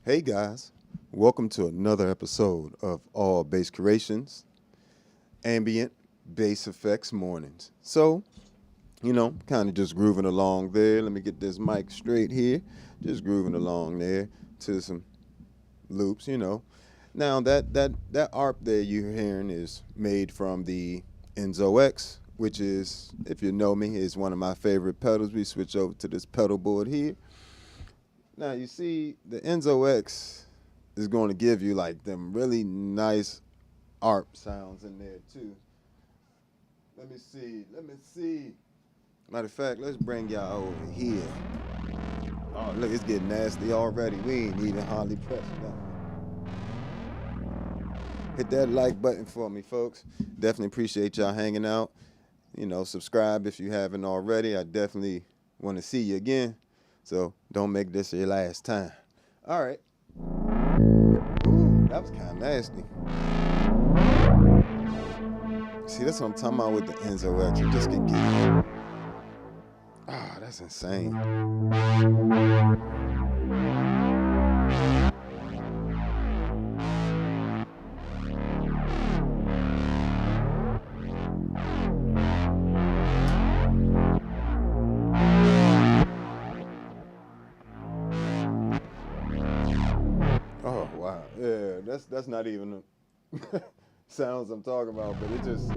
Hey guys, welcome to another episode of All Bass Creations, Ambient Bass Effects Mornings. So, kind of just grooving along there. Let me get this mic straight here. Just grooving along there to some loops, Now that ARP there you're hearing is made from the Enzo X, which is, if you know me, is one of my favorite pedals. We switch over to this pedal board here. Now, you see, the Enzo X is going to give you, like, them really nice ARP sounds in there, too. Let me see. Matter of fact, let's bring y'all over here. Oh, look, it's getting nasty already. We ain't even hardly pressed down. Hit that like button for me, folks. Definitely appreciate y'all hanging out. Subscribe if you haven't already. I definitely want to see you again. So don't make this your last time. All right. Ooh, that was kind of nasty. See, that's what I'm talking about with the Enzo X. You just can get it. Ah, that's insane. That's not even the sounds I'm talking about, but it just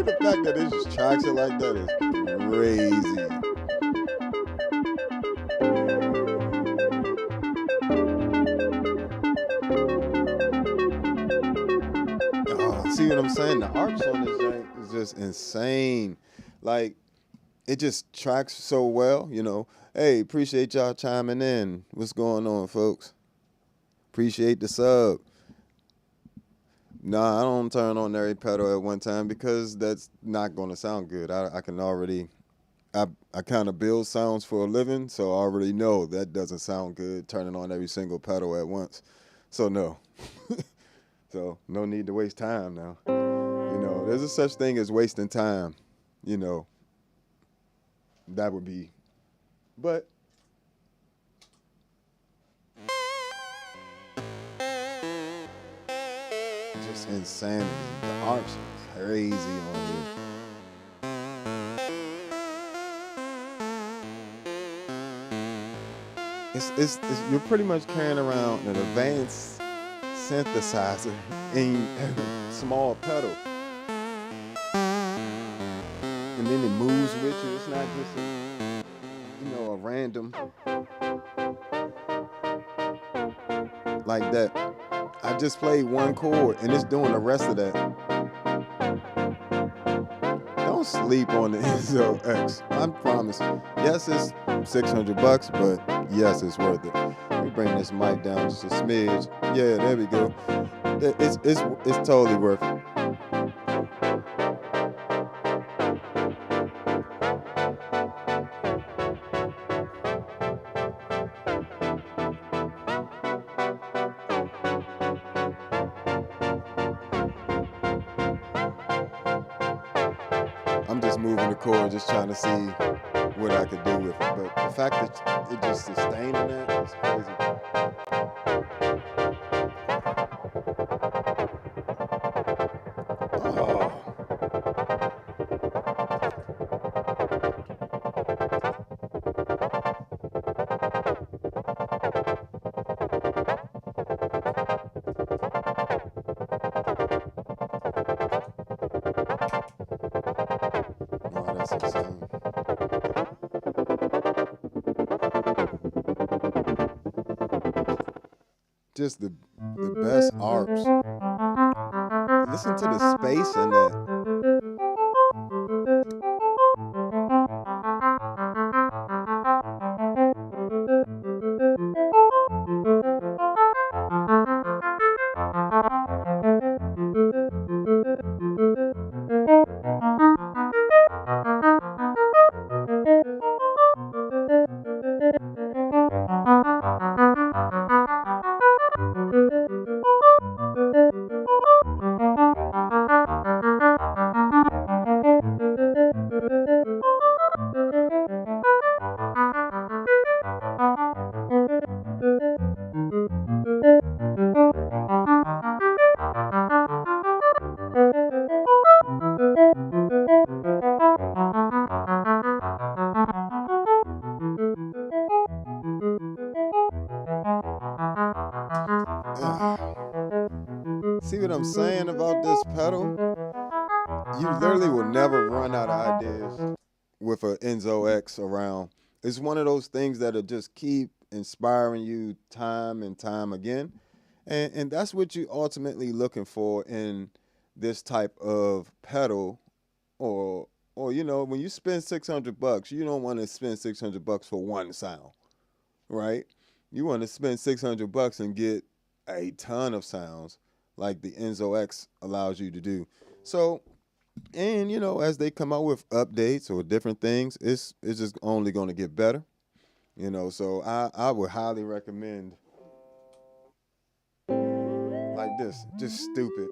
the fact that it just tracks it like that is crazy. Oh, see what I'm saying? The arcs on this thing is just insane. Like, it just tracks so well, you know. Hey, appreciate y'all chiming in. What's going on, folks? Appreciate the sub. Nah, I don't turn on every pedal at one time because that's not going to sound good. I can already, I kind of build sounds for a living, so I already know that doesn't sound good turning on every single pedal at once. So no. So no need to waste time now. You know, there's a such thing as wasting time, you know. That would be, but just insanity. The arcs are crazy on here. It's you're pretty much carrying around an advanced synthesizer in every small pedal, and then it moves with you. It's not just a random like that. I just played one chord and it's doing the rest of that. Don't sleep on the Enzo X. I promise. Yes, it's $600, but yes, it's worth it. Let me bring this mic down just a smidge. Yeah, there we go. It's totally worth it. I'm just moving the chord, just trying to see what I could do with it. But the fact that it just sustained in that is crazy. Oh. Oh, that's insane. Just the best arps. Listen to the space in that. See what I'm saying about this pedal? You literally will never run out of ideas with an Enzo X around. It's one of those things that'll just keep inspiring you time and time again. And that's what you're ultimately looking for in this type of pedal or when you spend $600, you don't want to spend $600 for one sound, right? You want to spend $600 and get a ton of sounds like the Enzo X allows you to do. So, and as they come out with updates or different things, it's just only going to get better. So I would highly recommend like this, just stupid.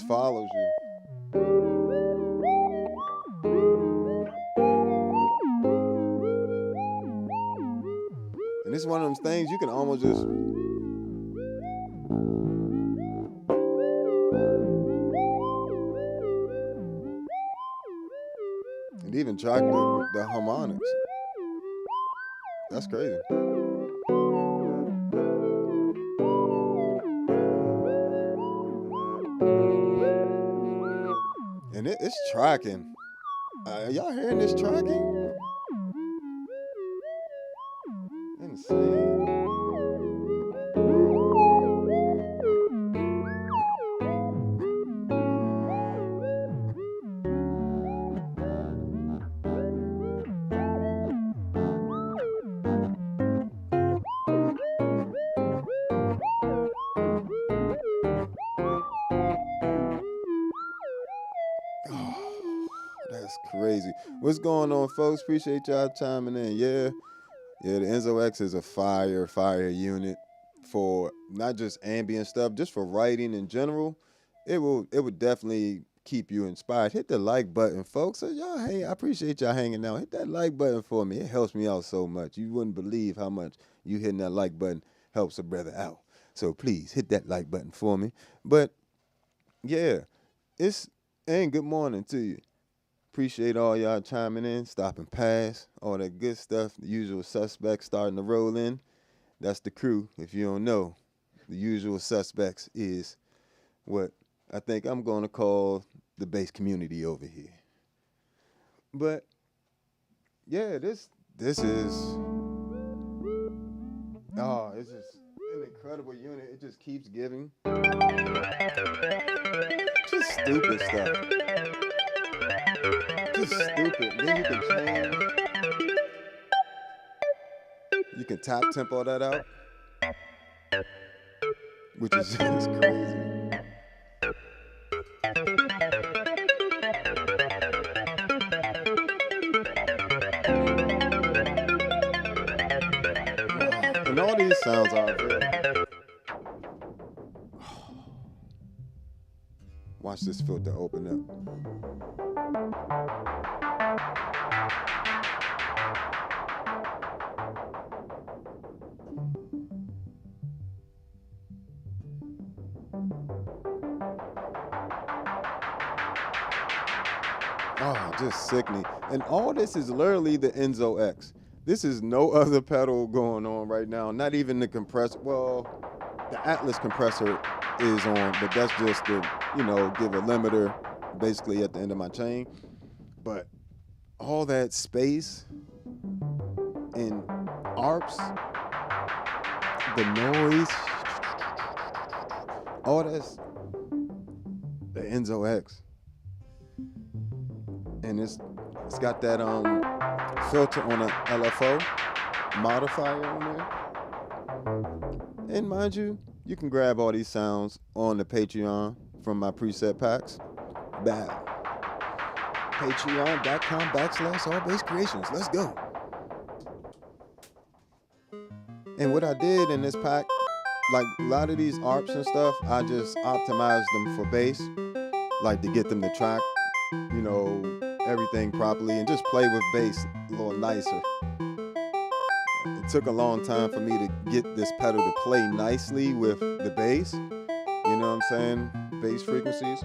just follows you. And it's one of those things you can almost just and even track the harmonics. That's crazy. And it's tracking. Y'all hearing this tracking? Insane. That's crazy. What's going on, folks? Appreciate y'all chiming in. Yeah, the Enzo X is a fire unit for not just ambient stuff, just for writing in general. It would definitely keep you inspired. Hit the like button, folks. So y'all, hey, I appreciate y'all hanging out. Hit that like button for me. It helps me out so much. You wouldn't believe how much you hitting that like button helps a brother out. So please hit that like button for me. But yeah, and good morning to you. Appreciate all y'all chiming in, stopping past, all that good stuff. The usual suspects starting to roll in. That's the crew. If you don't know, the usual suspects is what I think I'm going to call the bass community over here. But yeah, this is it's just an incredible unit. It just keeps giving. Just stupid stuff. Just stupid. Then you can change. You can tap tempo that out, which is just crazy. And all these sounds are available. Watch this filter open up. Oh, just sickening. And all this is literally the Enzo X. This is no other pedal going on right now. Not even the compressor. Well, the Atlas compressor is on, but that's just to, give a limiter basically at the end of my chain. But all that space and ARPs, the noise, all that's the Enzo X. And it's got that filter on an LFO modifier on there. And mind you, you can grab all these sounds on the Patreon from my preset packs. Patreon.com/allbasscreations. Let's go. And what I did in this pack, like a lot of these ARPs and stuff, I just optimized them for bass, like to get them to track, everything properly and just play with bass a little nicer. It took a long time for me to get this pedal to play nicely with the bass. You know what I'm saying? Bass frequencies.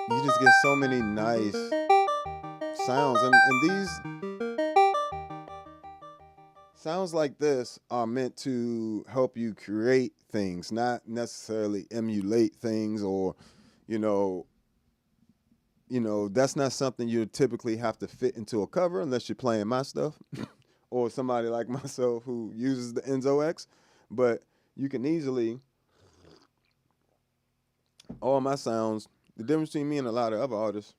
You just get so many nice sounds, and these sounds like this are meant to help you create things, not necessarily emulate things, or that's not something you typically have to fit into a cover unless you're playing my stuff or somebody like myself who uses the Enzo X. But you can easily, all my sounds, the difference between me and a lot of other artists,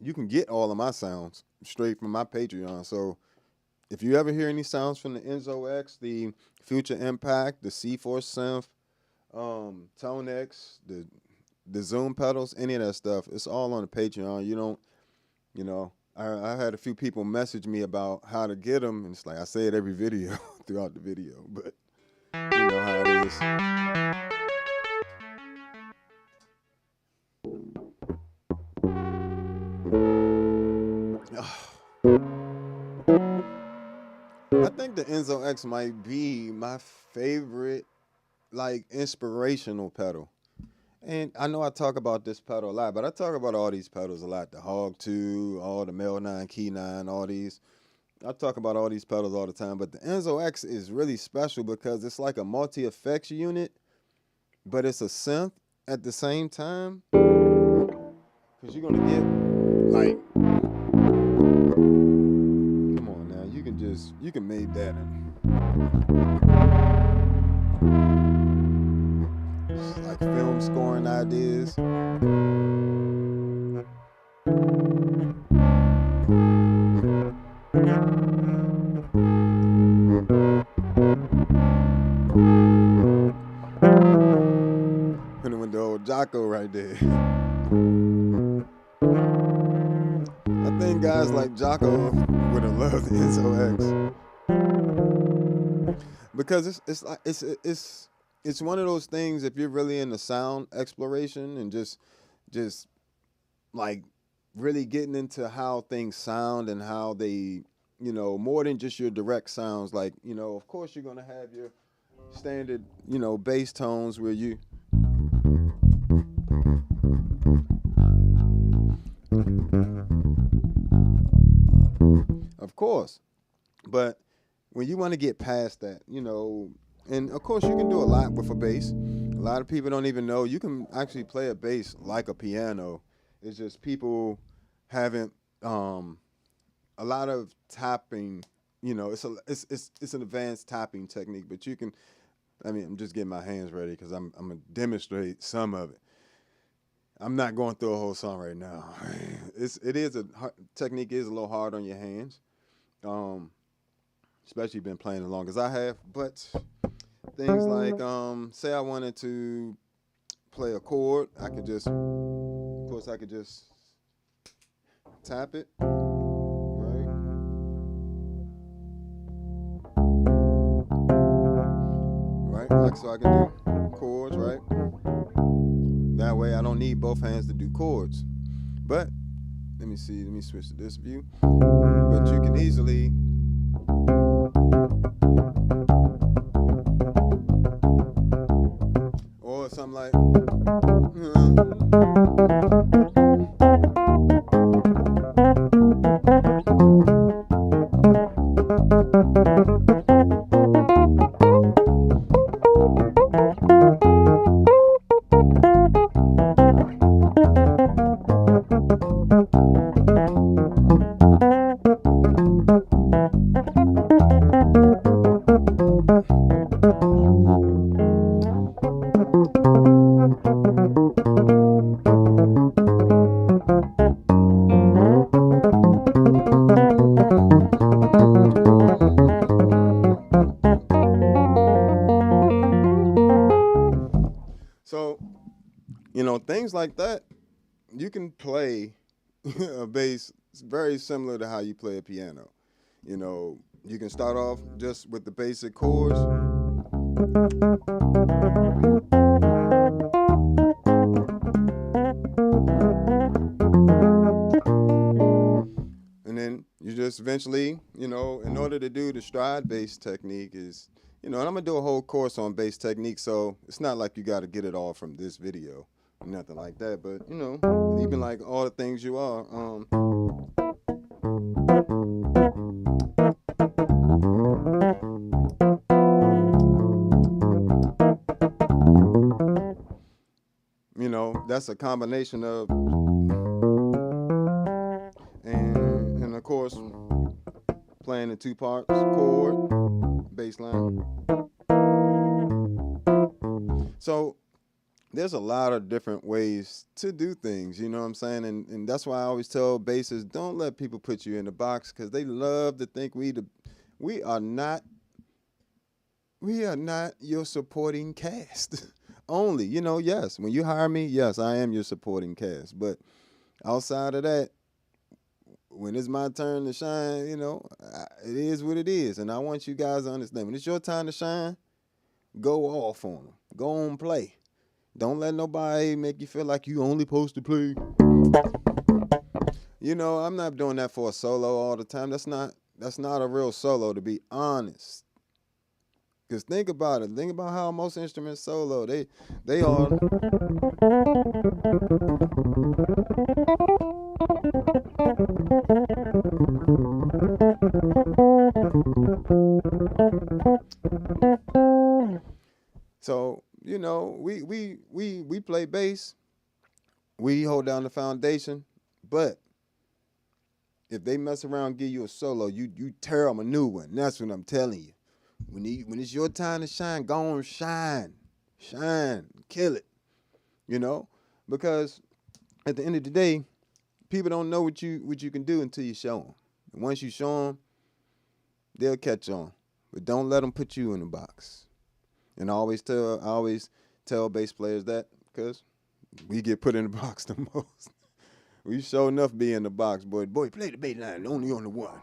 you can get all of my sounds straight from my Patreon. So if you ever hear any sounds from the Enzo X, the Future Impact, the C4 synth, ToneX, the Zoom pedals, any of that stuff, it's all on the Patreon. You don't, I had a few people message me about how to get them, and it's like I say it every video throughout the video, but you know how it is. I think the Enzo X might be my favorite, like, inspirational pedal. And I know I talk about this pedal a lot, but I talk about all these pedals a lot. The Hog 2, all the Mel 9, Key 9, all these. I talk about all these pedals all the time, but the Enzo X is really special because it's like a multi-effects unit, but it's a synth at the same time. Because you're going to get, like, come on now, you can make that it's like film scoring ideas. Putting with the old Jocko right there. I think guys like Jocko would have loved the Enzo X because it's one of those things. If you're really into sound exploration and just like really getting into how things sound and how they, you know, more than just your direct sounds. Like, you know, of course you're gonna have your standard, you know, bass tones where you. Of course. But when you want to get past that, you know, and of course you can do a lot with a bass. A lot of people don't even know you can actually play a bass like a piano. It's just people haven't a lot of tapping, you know, it's an advanced tapping technique, but you can I mean, I'm just getting my hands ready because I'm gonna demonstrate some of it. I'm not going through a whole song right now. It is a technique is a little hard on your hands. Um, Especially been playing as long as I have. But things like, say I wanted to play a chord, I could just, of course, I could just tap it, right? Right, like so I can do chords, right? That way I don't need both hands to do chords. But let me see, let me switch to this view. But you can easily or something like so, you know, things like that. You can play a bass very similar to how you play a piano. You know, you can start off just with the basic chords. And then you just eventually, you know, in order to do the stride bass technique is, you know, and I'm going to do a whole course on bass technique, so it's not like you got to get it all from this video. Nothing like that, but, you know, even like all the things you are. You know, that's a combination of, and of course, playing in two parts, chord, bass line. So there's a lot of different ways to do things, you know what I'm saying? And that's why I always tell bassists, don't let people put you in the box because they love to think we are not your supporting cast. Only, you know, yes, when you hire me, yes, I am your supporting cast. But outside of that, when it's my turn to shine, it is what it is. And I want you guys to understand, when it's your time to shine, go off on them. Go on play. Don't let nobody make you feel like you only supposed to play. I'm not doing that for a solo all the time. That's not a real solo, to be honest. Because think about it. Think about how most instruments solo. They are. So, we play bass. We hold down the foundation. But if they mess around and give you a solo, you tear them a new one. That's what I'm telling you. When it's your time to shine, go on, shine, kill it, because at the end of the day, people don't know what you can do until you show them. And once you show them, they'll catch on. But don't let them put you in the box. And I always tell bass players that, because we get put in the box the most. We sure enough be in the box, boy. Boy, play the bass line, only on the one.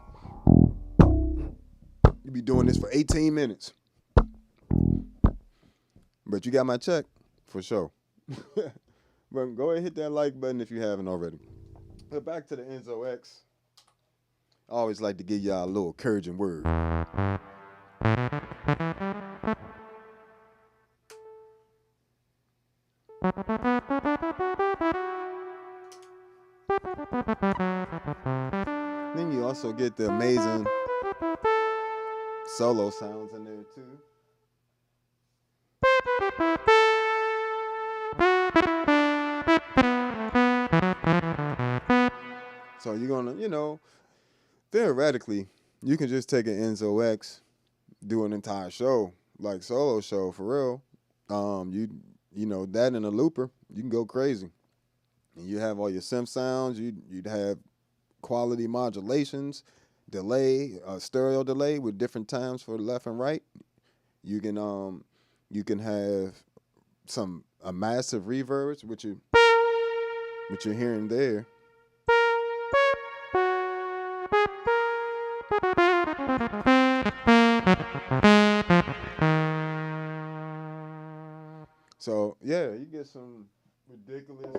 You be doing this for 18 minutes. But you got my check, for sure. But go ahead and hit that like button if you haven't already. But back to the Enzo X. I always like to give y'all a little encouraging word. Then you also get the amazing solo sounds in there too. So you're gonna, theoretically, you can just take an Enzo X, do an entire show, like solo show for real. That in a looper, you can go crazy. And you have all your synth sounds, you'd have quality modulations, delay, stereo delay with different times for left and right. You can have a massive reverb, which you're hearing there. So yeah, you get some ridiculous.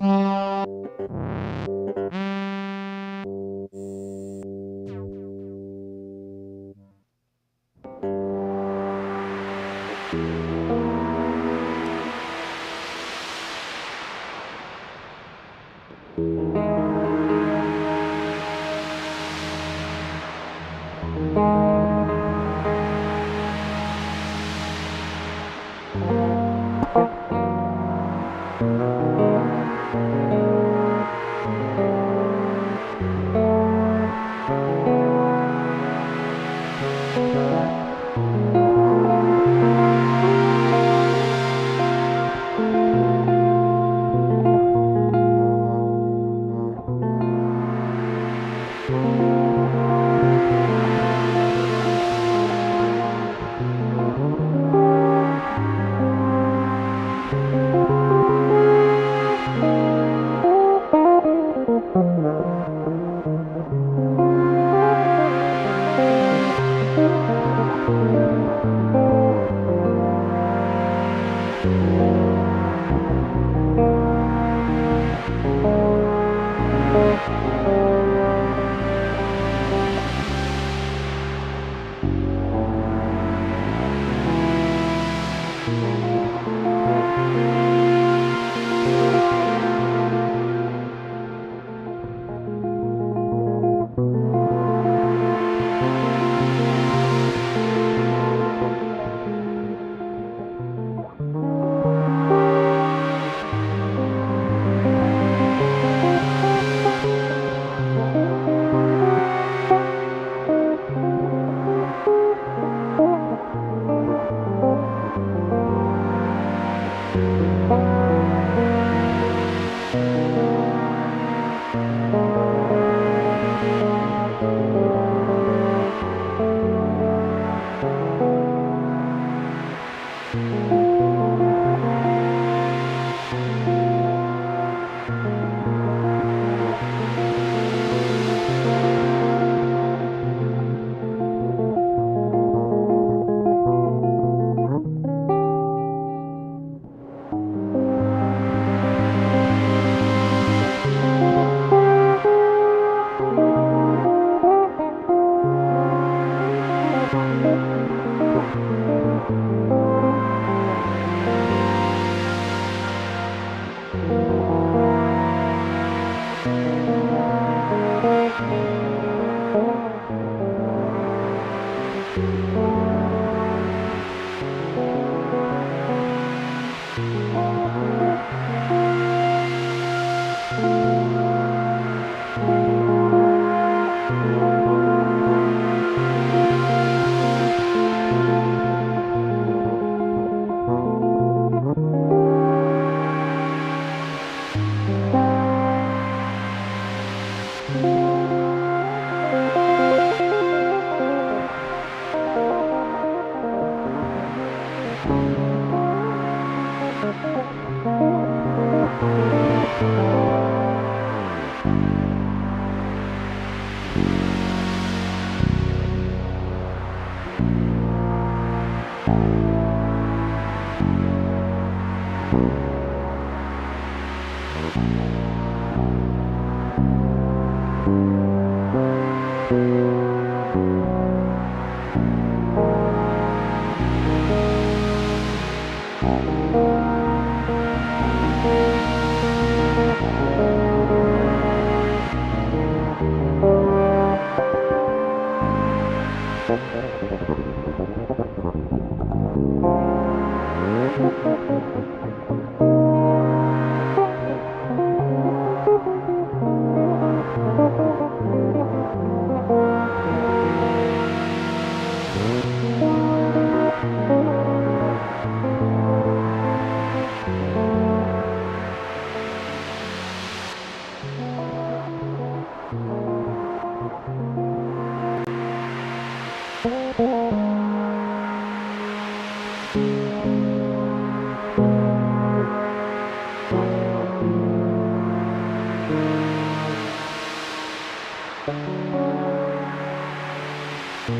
But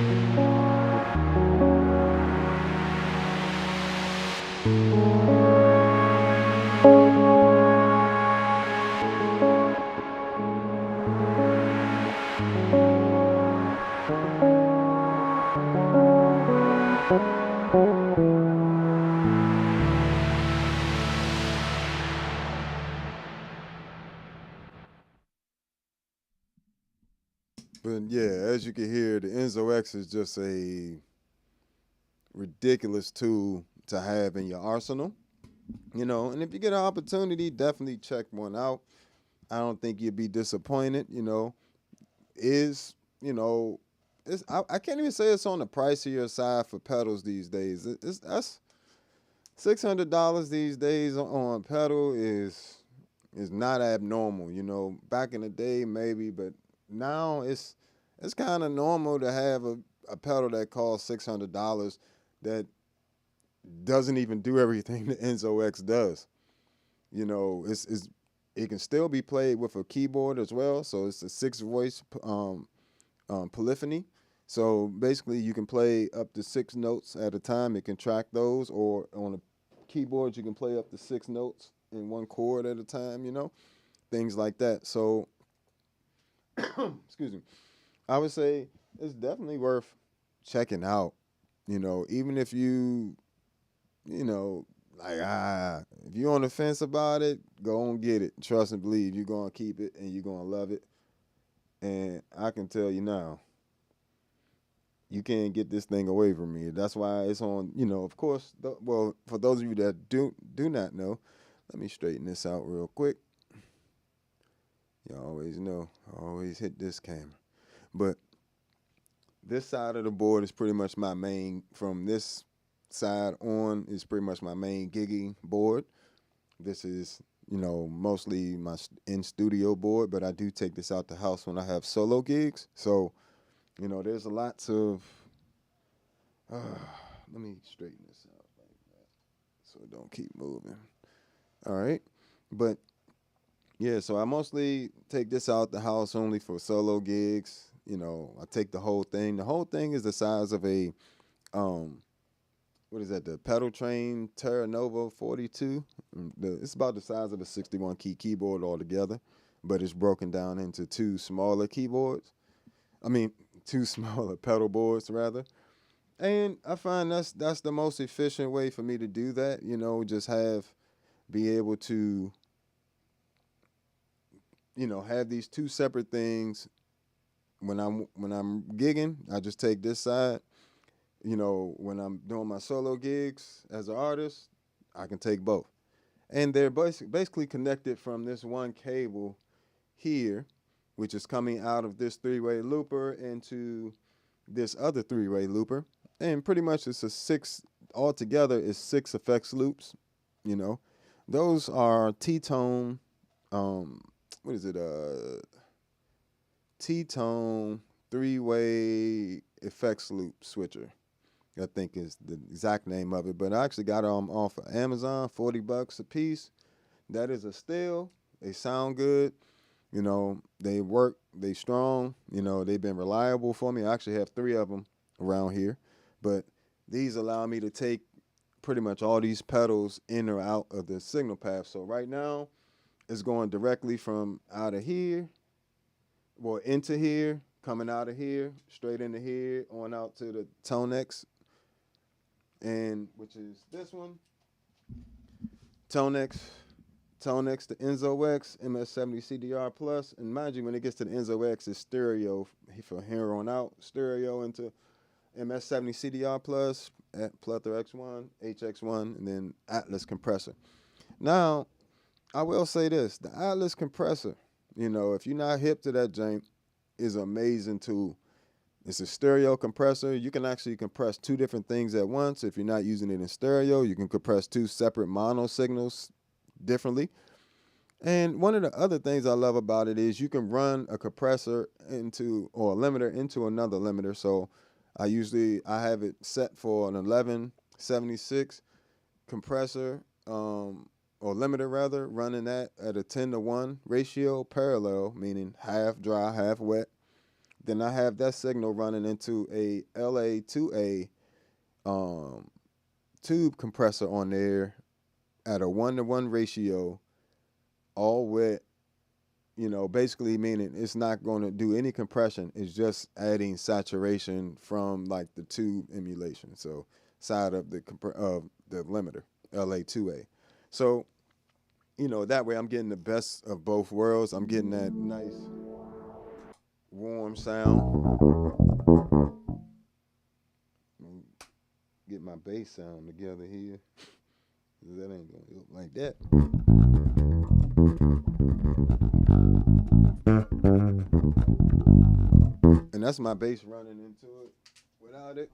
yeah, as you can hear, the Enzo X is just a ridiculous tool to have in your arsenal. And if you get an opportunity, definitely check one out. I don't think you'd be disappointed. Is you know, I can't even say it's on the pricier side for pedals these days. That's $600 these days on pedal is not abnormal. Back in the day maybe, but now it's kind of normal to have a pedal that costs $600 that doesn't even do everything the Enzo X does. It can still be played with a keyboard as well. So it's a 6 voice polyphony. So basically, you can play up to 6 notes at a time. It can track those, or on a keyboard, you can play up to 6 notes in one chord at a time. Things like that. So, excuse me. I would say it's definitely worth checking out. Even if you know, like if you're on the fence about it, go and get it. Trust and believe you're gonna keep it and you're gonna love it. And I can tell you now, you can't get this thing away from me. That's why it's on. Of course. Well, for those of you that do not know, let me straighten this out real quick. You always know, I always hit this camera, but this side of the board is pretty much my main. From this side on is pretty much my main gigging board. This is, mostly my in-studio board, but I do take this out the house when I have solo gigs. So, there's a lots of, let me straighten this out like that so it don't keep moving. All right. But, yeah, so I mostly take this out the house only for solo gigs. I take the whole thing. The whole thing is the size of a, what is that, the Pedal Train Terra Nova 42. It's about the size of a 61 key keyboard altogether, but it's broken down into two smaller keyboards. I mean, two smaller pedal boards rather. And I find that's the most efficient way for me to do that. Just be able to, have these two separate things. When I'm gigging, I just take this side. When I'm doing my solo gigs as an artist, I can take both. And they're basically connected from this one cable here, which is coming out of this 3-way looper into this other 3-way looper. And pretty much altogether is 6 effects loops. Those are T-tone, what is it, T-tone 3-way effects loop switcher, I think is the exact name of it. But I actually got them off of Amazon, $40 a piece. That is a steal. They sound good. They work. They strong. They've been reliable for me. I actually have 3 of them around here. But these allow me to take pretty much all these pedals in or out of the signal path. So right now, it's going directly from out of here, well, into here, coming out of here, straight into here, on out to the ToneX, and which is this one, ToneX, the Enzo X, MS-70 Plus, and mind you, when it gets to the Enzo X, it's stereo from here on out, stereo into MS-70 Plus, at Plethora X1, HX1, and then Atlas compressor. Now, I will say this, the Atlas compressor, if you're not hip to that jank, is an amazing tool. It's a stereo compressor. You can actually compress 2 different things at once. If you're not using it in stereo, you can compress 2 separate mono signals differently. And one of the other things I love about it is you can run a compressor or a limiter into another limiter. So I have it set for an 1176 compressor, or limiter rather, running that at a 10-to-1 ratio parallel, meaning half dry, half wet. Then I have that signal running into a LA2A tube compressor on there at a 1-to-1 ratio, all wet. Basically meaning it's not going to do any compression. It's just adding saturation from like the tube emulation. So side of the limiter, LA2A. So, that way I'm getting the best of both worlds. I'm getting that nice warm sound. Get my bass sound together here. That ain't going to look like that. And that's my bass running into it. Without it,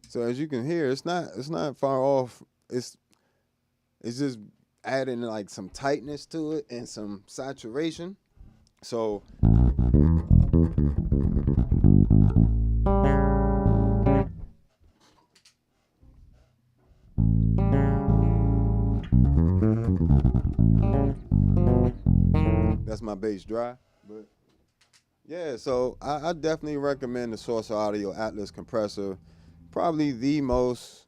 so as you can hear, it's not far off. It's just adding like some tightness to it and some saturation. So that's my bass dry. But yeah, so I definitely recommend the Source Audio Atlas compressor. Probably the most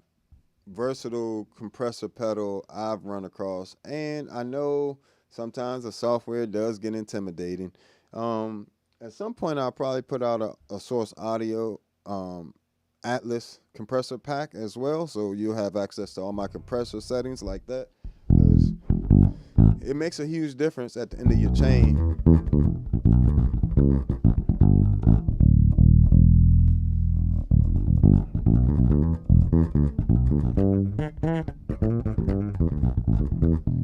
versatile compressor pedal I've run across. And I know sometimes the software does get intimidating. At some point, I'll probably put out a Source Audio Atlas compressor pack as well, so you'll have access to all my compressor settings like that, because it makes a huge difference at the end of your chain.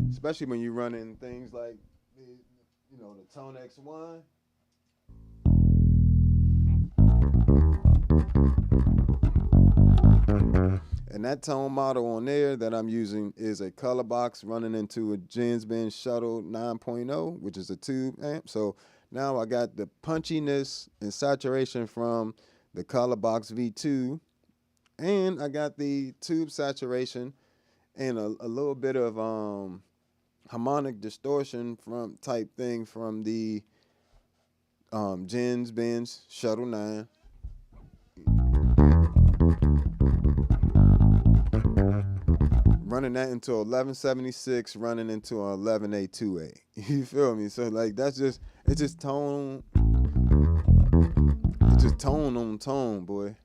Especially when you're running things like the ToneX one. And that tone model on there that I'm using is a color box running into a Gensben Shuttle 9.0, which is a tube amp. So now I got the punchiness and saturation from the color box V2, and I got the tube saturation and a little bit of harmonic distortion from type thing from the Gensben Shuttle 9. Running that into 1176, running into an 11A2A. You feel me? So like it's just tone. It's just tone on tone, boy.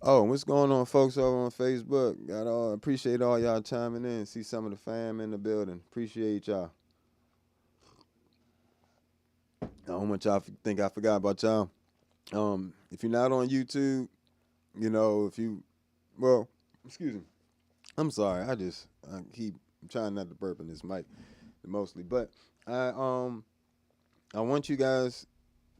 Oh, what's going on, folks over on Facebook? Appreciate all y'all chiming in. See some of the fam in the building. Appreciate y'all. I don't want y'all to think I forgot about y'all. If you're not on YouTube, excuse me. I'm sorry. I keep trying not to burp in this mic mostly, but I want you guys.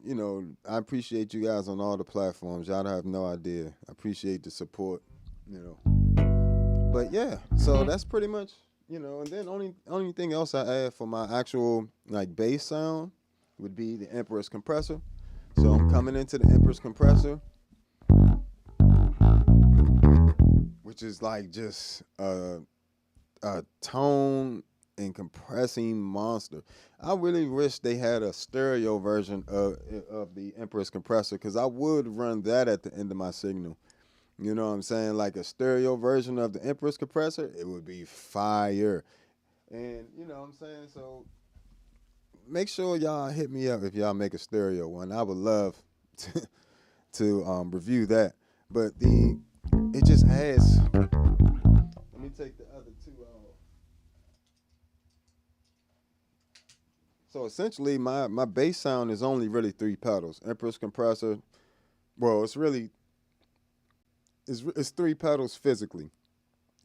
I appreciate you guys on all the platforms. Y'all have no idea. I appreciate the support. But yeah, so that's pretty much And then only thing else I add for my actual like bass sound would be the Empress compressor. So I'm coming into the Empress compressor, which is like just a tone and compressing monster. I really wish they had a stereo version of the Empress compressor, because I would run that at the end of my signal. You know what I'm saying? Like a stereo version of the Empress compressor, it would be fire. And you know what I'm saying? So make sure y'all hit me up if y'all make a stereo one. I would love to review that. But it just has. Let me take the other two off. So essentially, my bass sound is only really 3 pedals. Empress compressor. Well, it's 3 pedals physically,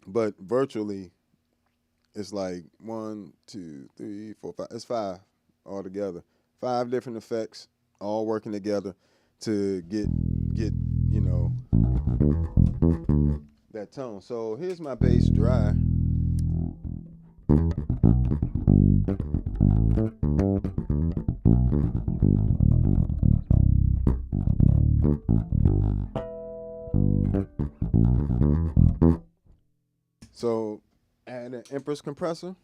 but virtually, it's like 1, 2, 3, 4, 5. It's 5 altogether. 5 different effects all working together to get get, you know, that tone. So here's my bass dry. So add an Empress compressor.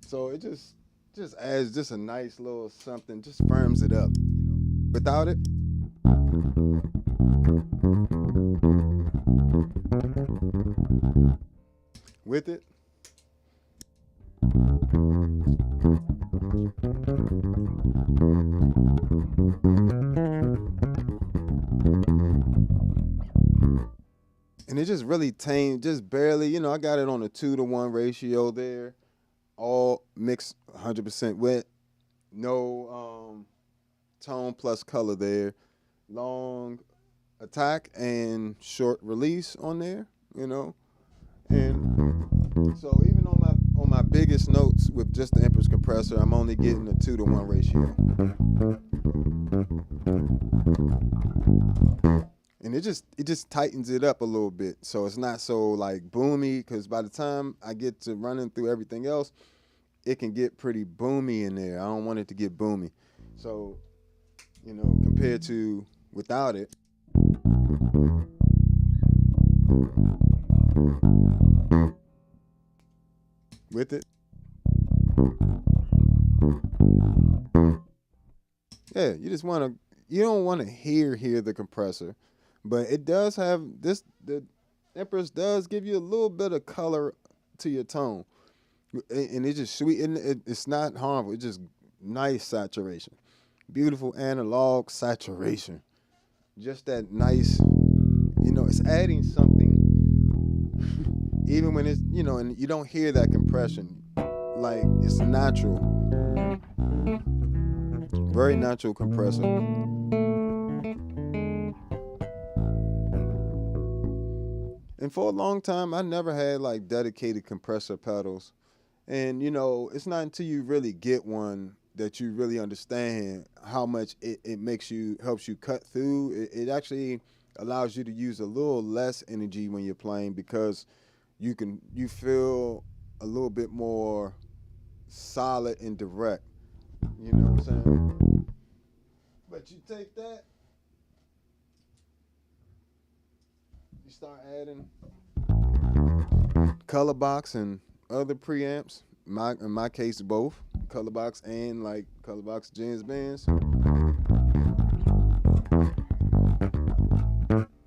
So it just adds just a nice little something, just firms it up, you know. Without it, with it, and it just really tame, just barely, you know, I got it on a 2-to-1 ratio there, all mixed 100% wet, no tone plus color there, long attack and short release on there, you know. And so even on my biggest notes with just the Empress compressor, I'm only getting a 2-to-1 ratio. And it just tightens it up a little bit, so it's not so like boomy, because by the time I get to running through everything else, it can get pretty boomy in there. I don't want it to get boomy. So, you know, compared to without it. With it. Yeah, you don't want to hear the compressor, but it does have this, the Empress does give you a little bit of color to your tone. And it's just sweet, and it's not harmful. It's just nice saturation, beautiful analog saturation. Just that nice, you know, it's adding something, even when it's, you know, and you don't hear that compression, like it's natural, very natural compressor. And for a long time, I never had like dedicated compressor pedals. And, you know, it's not until you really get one that you really understand how much it helps you cut through. It actually allows you to use a little less energy when you're playing, because you feel a little bit more solid and direct. You know what I'm saying? But you take that, you start adding color box and other preamps, in my case both color box and like color box Jens bands.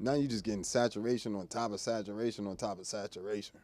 Now you're just getting saturation on top of saturation on top of saturation.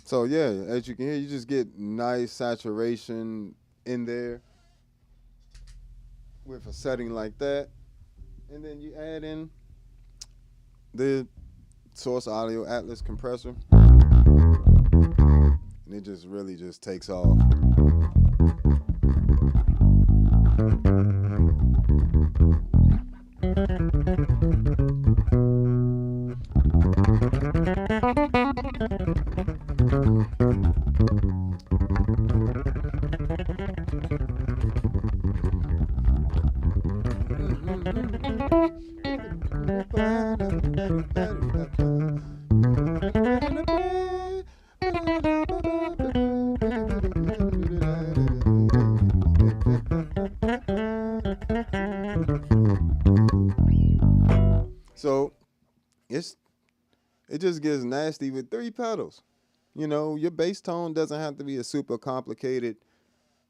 So yeah, as you can hear, you just get nice saturation in there with a setting like that. And then you add in the Source Audio Atlas compressor. And and it just really just takes off. So it just gets nasty with 3 pedals. You know, your bass tone doesn't have to be a super complicated,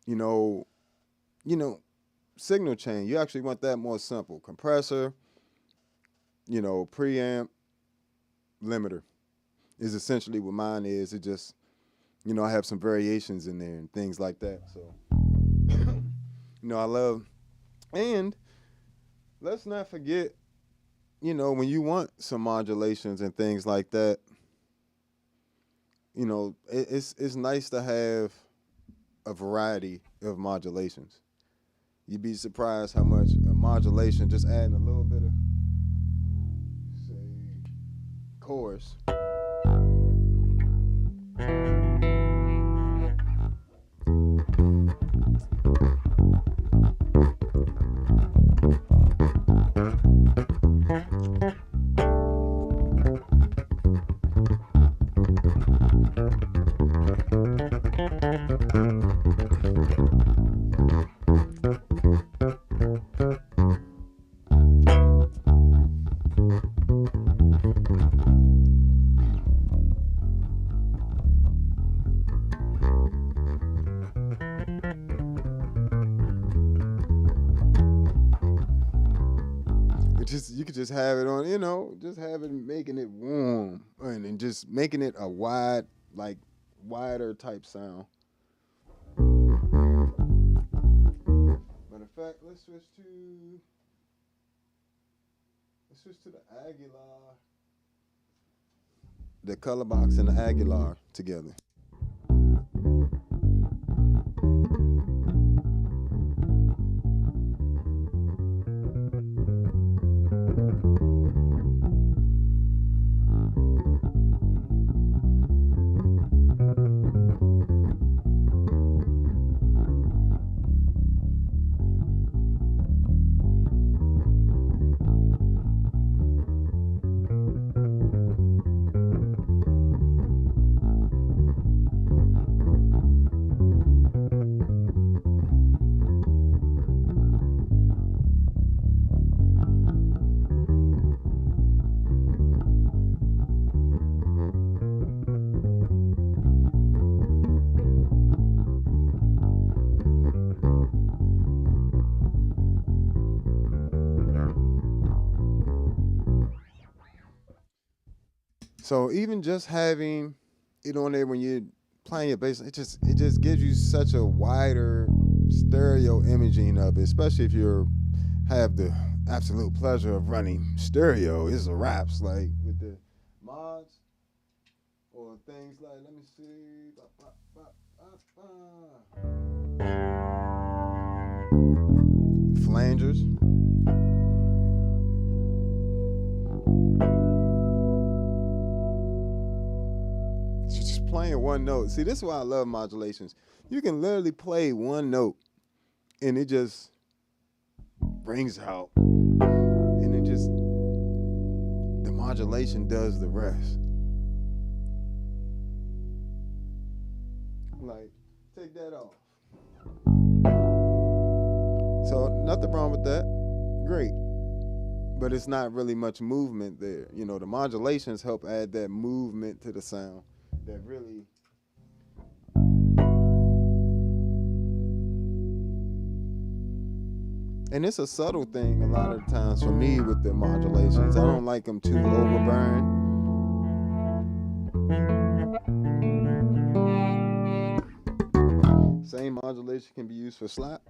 you know, signal chain. You actually want that more simple. Compressor, preamp, limiter is essentially what mine is. It just, I have some variations in there and things like that. So, I love, and let's not forget, when you want some modulations and things like that, it's nice to have a variety of modulations. You'd be surprised how much a modulation, just adding a little bit of, say, chorus. You could just have it on, just have it making it warm and just making it a wider type sound. Matter of fact, let's switch to the Aguilar, the color box and the Aguilar together. So even just having it on there when you're playing your bass, it just gives you such a wider stereo imaging of it, especially if you have the absolute pleasure of running stereo. It's a raps like with the mods or things like, let me see, flangers. Just playing one note. See, this is why I love modulations. You can literally play one note and it just brings out, and it just, the modulation does the rest. Like, take that off. So nothing wrong with that. Great. But it's not really much movement there. The modulations help add that movement to the sound that really, and it's a subtle thing a lot of the times for me with the modulations. I don't like them too overburned. Same modulation can be used for slap.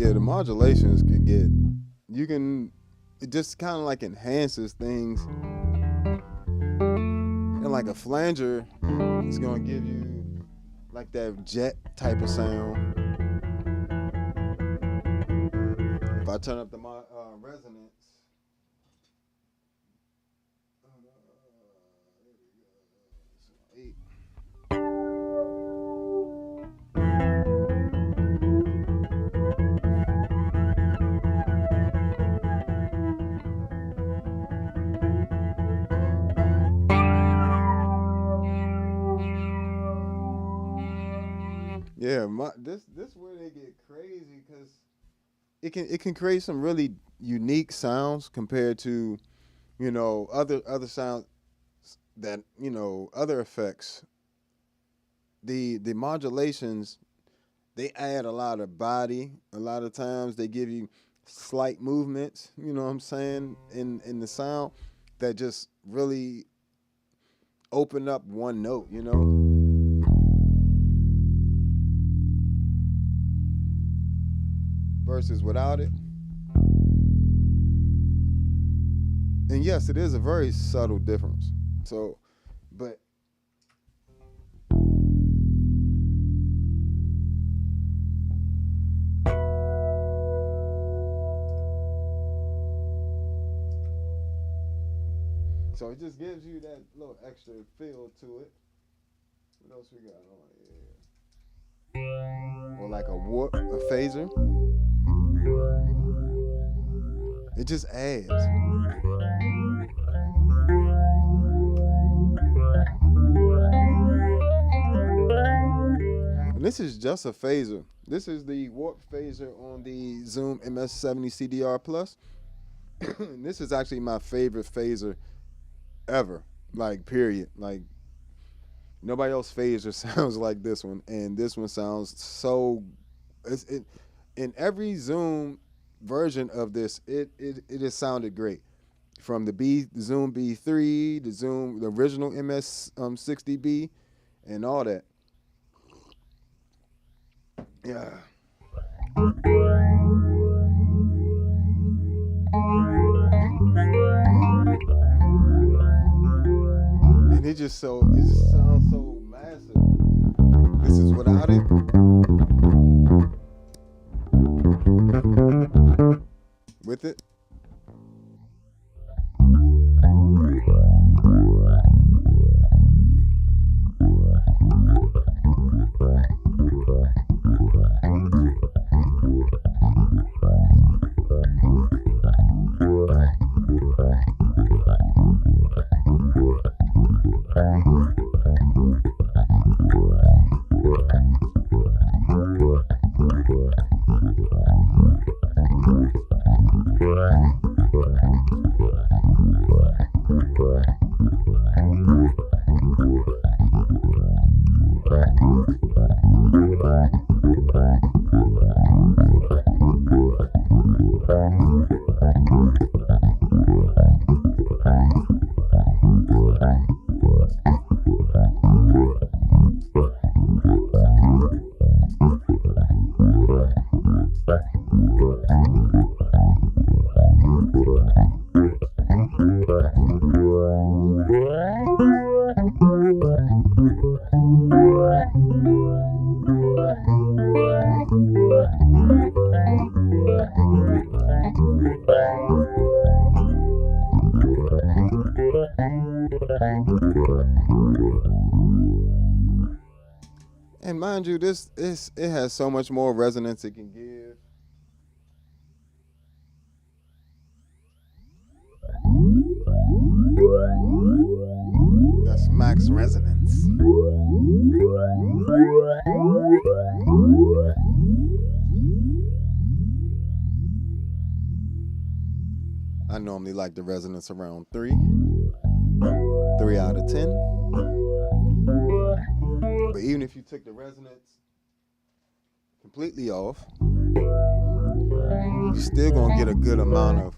Yeah, the modulations can get, it just kind of like enhances things. And like a flanger is going to give you like that jet type of sound. If I turn up the resonance, yeah, this where they get crazy because it can create some really unique sounds compared to other sounds that other effects. The modulations, they add a lot of body. A lot of times they give you slight movements. You know what I'm saying in the sound that just really open up one note. Versus without it. And yes, it is a very subtle difference. So, but so it just gives you that little extra feel to it. What else we got on here? Or like a warp, a phaser. It just adds. And this is just a phaser. This is the warp phaser on the Zoom MS-60 CDR Plus. This is actually my favorite phaser ever. Like, period. Like, nobody else phaser sounds like this one. And this one sounds so... in every Zoom version of this, it has sounded great. From the Zoom B3, the original MS-60B, and all that. Yeah. And it just sounds so massive. This is without it. With it. And mind you, it has so much more resonance it can give. That's max resonance. I normally like the resonance around 3 out of 10. But even if you took the resonance completely off, you're still gonna get a good amount of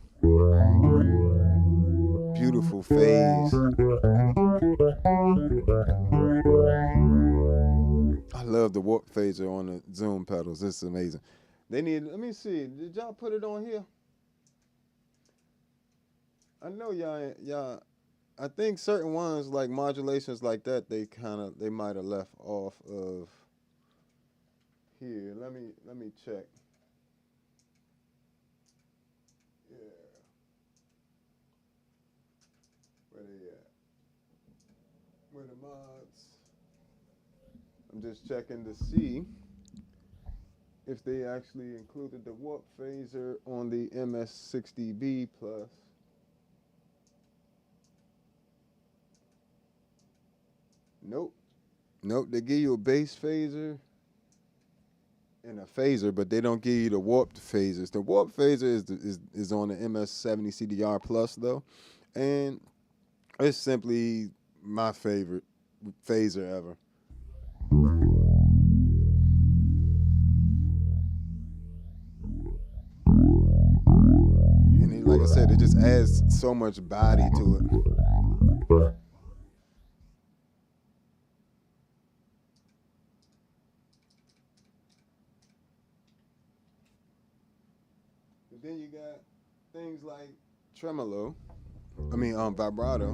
beautiful phase. I love the warp phaser on the Zoom pedals. It's amazing. They need. Let me see. Did y'all put it on here? I know y'all. I think certain ones like modulations like that they might have left off of here. Let me check. Yeah, where they at? Where the mods? I'm just checking to see if they actually included the warp phaser on the MS-60B plus. Nope. Nope. They give you a bass phaser and a phaser, but they don't give you the warped phasers. The warp phaser is on the MS-70 CDR plus though, and it's simply my favorite phaser ever. And then, like I said, it just adds so much body to it. And then you got things like tremolo. Vibrato,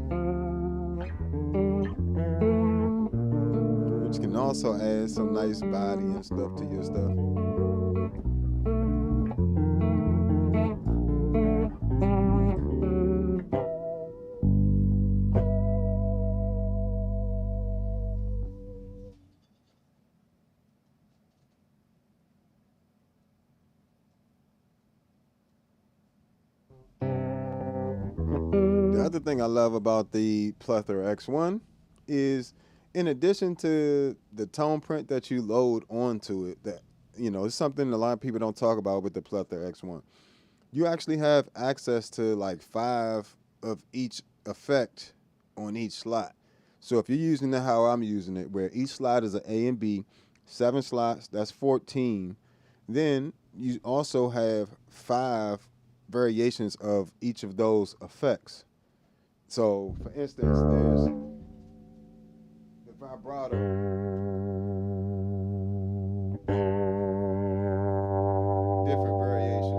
which can also add some nice body and stuff to your stuff. The other thing I love about the Plethora X1 is, in addition to the tone print that you load onto it, that it's something a lot of people don't talk about with the Plethora X1. You actually have access to like 5 of each effect on each slot. So if you're using it how I'm using it, where each slot is an A and B, 7 slots, that's 14. Then you also have 5 variations of each of those effects. So, for instance, there's the vibrato, different variation,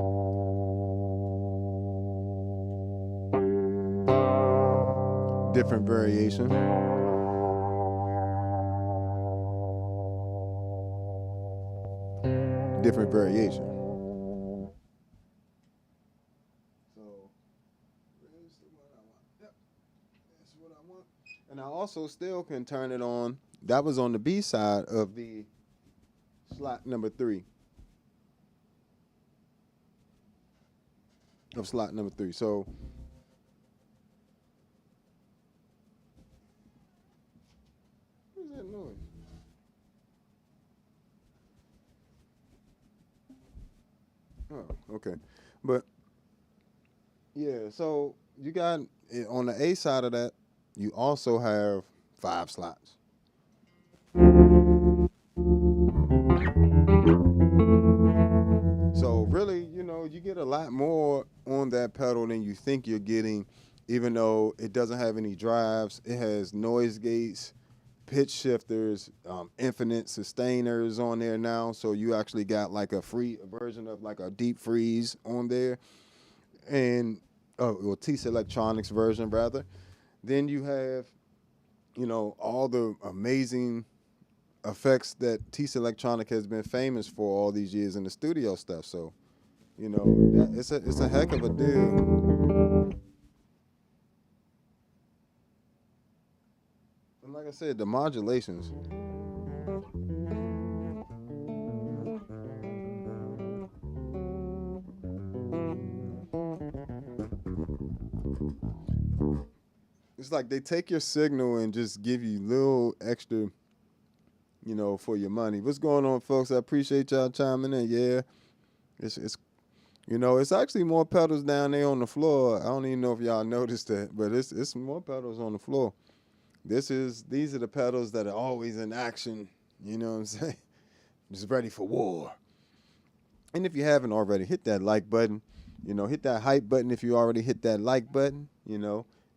different variation, different variation. So, where's the one I want? Yep, that's what I want. And I also still can turn it on. That was on the B side of the slot number 3. Of slot number 3. So what's that noise? Oh, okay. But yeah, so you got on the A side of that, you also have 5 slots. So really, you get a lot more on that pedal than you think you're getting, even though it doesn't have any drives. It has noise gates, pitch shifters, infinite sustainers on there now. So you actually got like a version of like a deep freeze on there, and TC Electronics version rather. Then you have, all the amazing effects that TC Electronic has been famous for all these years in the studio stuff. So, it's a heck of a deal. And like I said, the modulations. It's like they take your signal and just give you little extra, for your money. What's going on, folks? I appreciate y'all chiming in. Yeah, it's actually more pedals down there on the floor. I don't even know if y'all noticed that, but it's more pedals on the floor. These are the pedals that are always in action. You know what I'm saying? Just ready for war. And if you haven't already, hit that like button. Hit that hype button if you already hit that like button.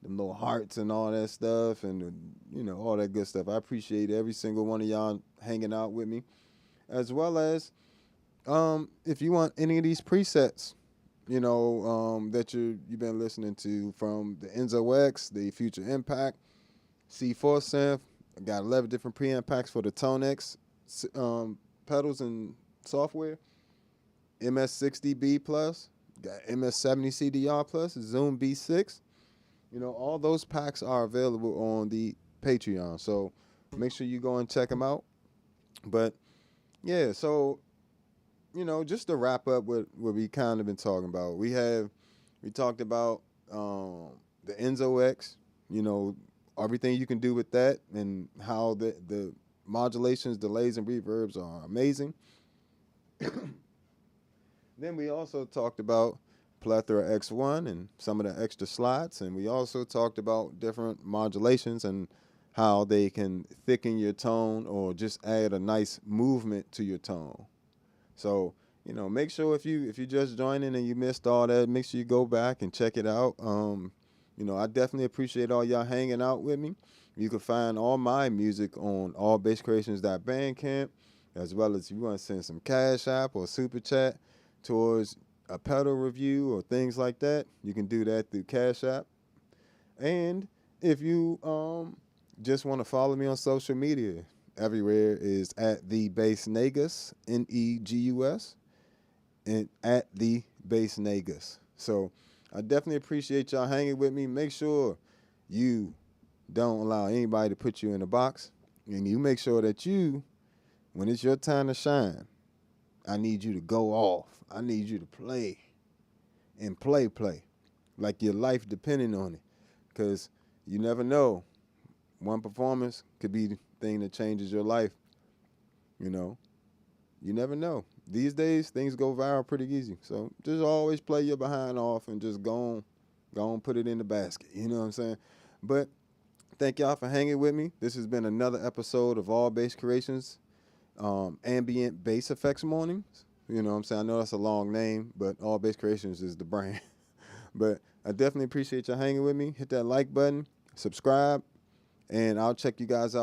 Them little hearts and all that stuff, and all that good stuff. I appreciate every single one of y'all hanging out with me, as well as If you want any of these presets, that you've been listening to, from the Enzo X, the Future Impact, C4 synth. I got 11 different preamp packs for the ToneX pedals and software. MS-60B plus, got MS-70 CDR plus, Zoom B6. All those packs are available on the Patreon. So make sure you go and check them out. But yeah, so just to wrap up what we kind of been talking about, we talked about the Enzo X, everything you can do with that, and how the modulations, delays, and reverbs are amazing. Then we also talked about Plethora X1 and some of the extra slots, and we also talked about different modulations and how they can thicken your tone or just add a nice movement to your tone. So, make sure if you just joining and you missed all that, make sure you go back and check it out. I definitely appreciate all y'all hanging out with me. You can find all my music on allbasscreations.bandcamp, as well as if you want to send some Cash App or Super Chat towards a pedal review or things like that, you can do that through Cash App. And if you just want to follow me on social media, everywhere is at the Bass Negus, Negus, and at the Bass Negus. So I definitely appreciate y'all hanging with me. Make sure you don't allow anybody to put you in a box, and you make sure that when it's your time to shine, I need you to go off. I need you to play and play like your life depending on it, because you never know. One performance could be the thing that changes your life. You never know. These days, things go viral pretty easy. So just always play your behind off and just go on, put it in the basket. You know what I'm saying? But thank y'all for hanging with me. This has been another episode of All Bass Creations, Ambient Bass Effects Mornings. You know what I'm saying? I know that's a long name, but All Bass Creations is the brand. But I definitely appreciate y'all hanging with me. Hit that like button, subscribe, and I'll check you guys out.